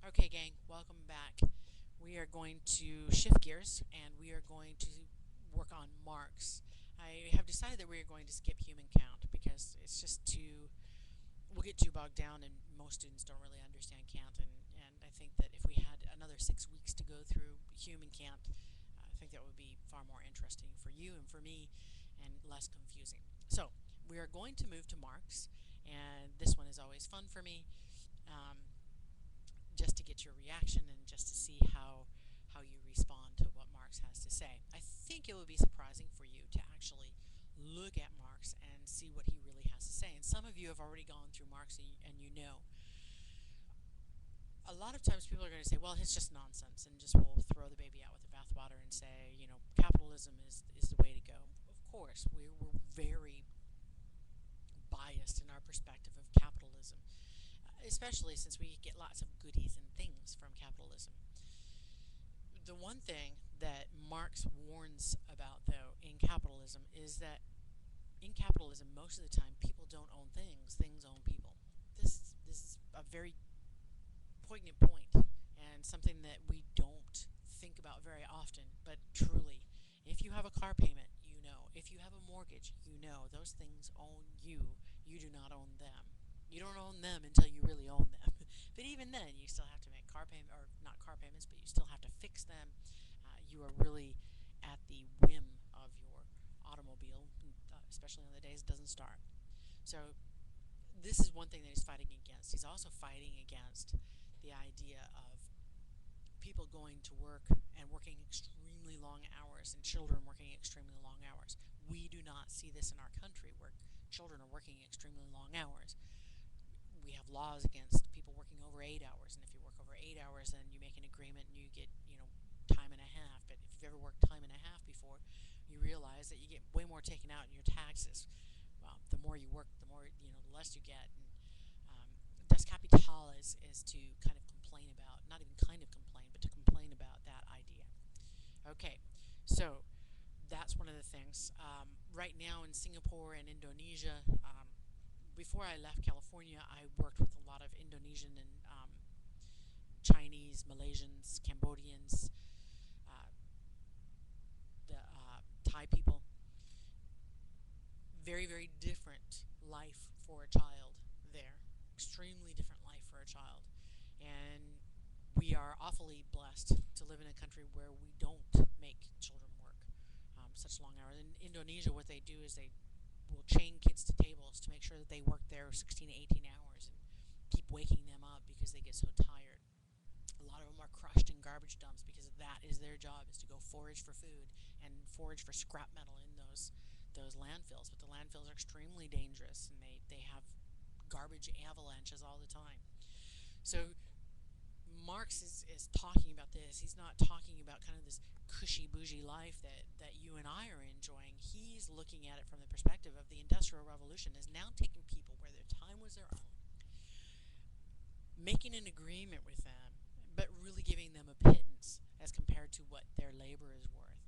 Okay, gang, welcome back. We are going to shift gears and we are going to work on Marx. I have decided that we are going to skip human count because it's just too, we'll get too bogged down and most students don't really understand count. And I think that if we had another 6 weeks to go through human count, I think that would be far more interesting for you and for me and less confusing. So we are going to move to Marx, and this one is always fun for me. Um, just to get your reaction and just to see how you respond to what Marx has to say. I think it would be surprising for you to actually look at Marx and see what he really has to say. And some of you have already gone through Marx and you know. A lot of times people are going to say, well, it's just nonsense, and just will throw the baby out with the bathwater and say, capitalism is the way to go. Of course, we're very biased in our perspective of capitalism, especially since we get lots of goodies and things from capitalism. The one thing that Marx warns about, though, in capitalism is that in capitalism, most of the time, people don't own things; things own people. This is a very poignant point and something that we don't think about very often. But truly, if you have a car payment, you know. If you have a mortgage, you know. Those things own you. You do not own them. You don't own them until you really own them. But even then, you still have to make car payment, or not car payments, but you still have to fix them. You are really at the whim of your automobile, especially on the days it doesn't start. So this is one thing that he's fighting against. He's also fighting against the idea of people going to work and working extremely long hours and children working extremely long hours. We do not see this in our country where children are working extremely long hours. We have laws against people working over 8 hours, and if you work over 8 hours, then you make an agreement and you get, time and a half. But if you've ever worked time and a half before, you realize that you get way more taken out in your taxes. The more you work, the more, the less you get. And Das Kapital is to kind of complain about, not even kind of complain, but to complain about that idea. Okay, so that's one of the things. Right now in Singapore and Indonesia, before I left California, I worked with a lot of Indonesian and Chinese, Malaysians, Cambodians, uh, the Thai people. Very, very different life for a child there. Extremely different life for a child. And we are awfully blessed to live in a country where we don't make children work such long hours. In Indonesia, what they do is they will chain kids to tables to make sure that they work there 16 to 18 hours and keep waking them up because they get so tired. A lot of them are crushed in garbage dumps because that is their job, is to go forage for food and forage for scrap metal in those landfills. But the landfills are extremely dangerous, and they have garbage avalanches all the time. So Marx is talking about this. He's not talking about kind of this cushy bougie life that you and I are enjoying. He's looking at it from the perspective of the Industrial Revolution is now taking people where their time was their own, making an agreement with them, but really giving them a pittance as compared to what their labor is worth.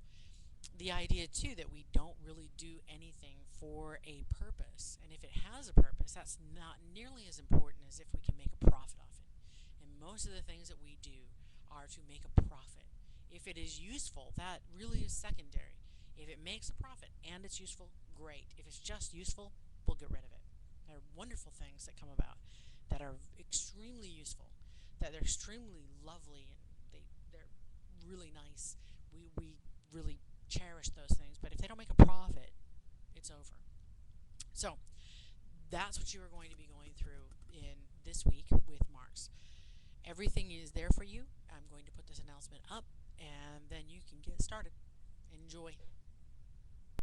The idea, too, that we don't really do anything for a purpose, and if it has a purpose, that's not nearly as important as if we can make a profit off it. And most of the things that we do are to make a profit. If it is useful, that really is secondary. If it makes a profit and it's useful, great. If it's just useful, we'll get rid of it. There are wonderful things that come about that are extremely useful, that they're extremely lovely, and they're really nice. We really cherish those things, but if they don't make a profit, it's over. So that's what you are going to be going through in this week with Marx. Everything is there for you. I'm going to put this announcement up, and then you can get started. Enjoy.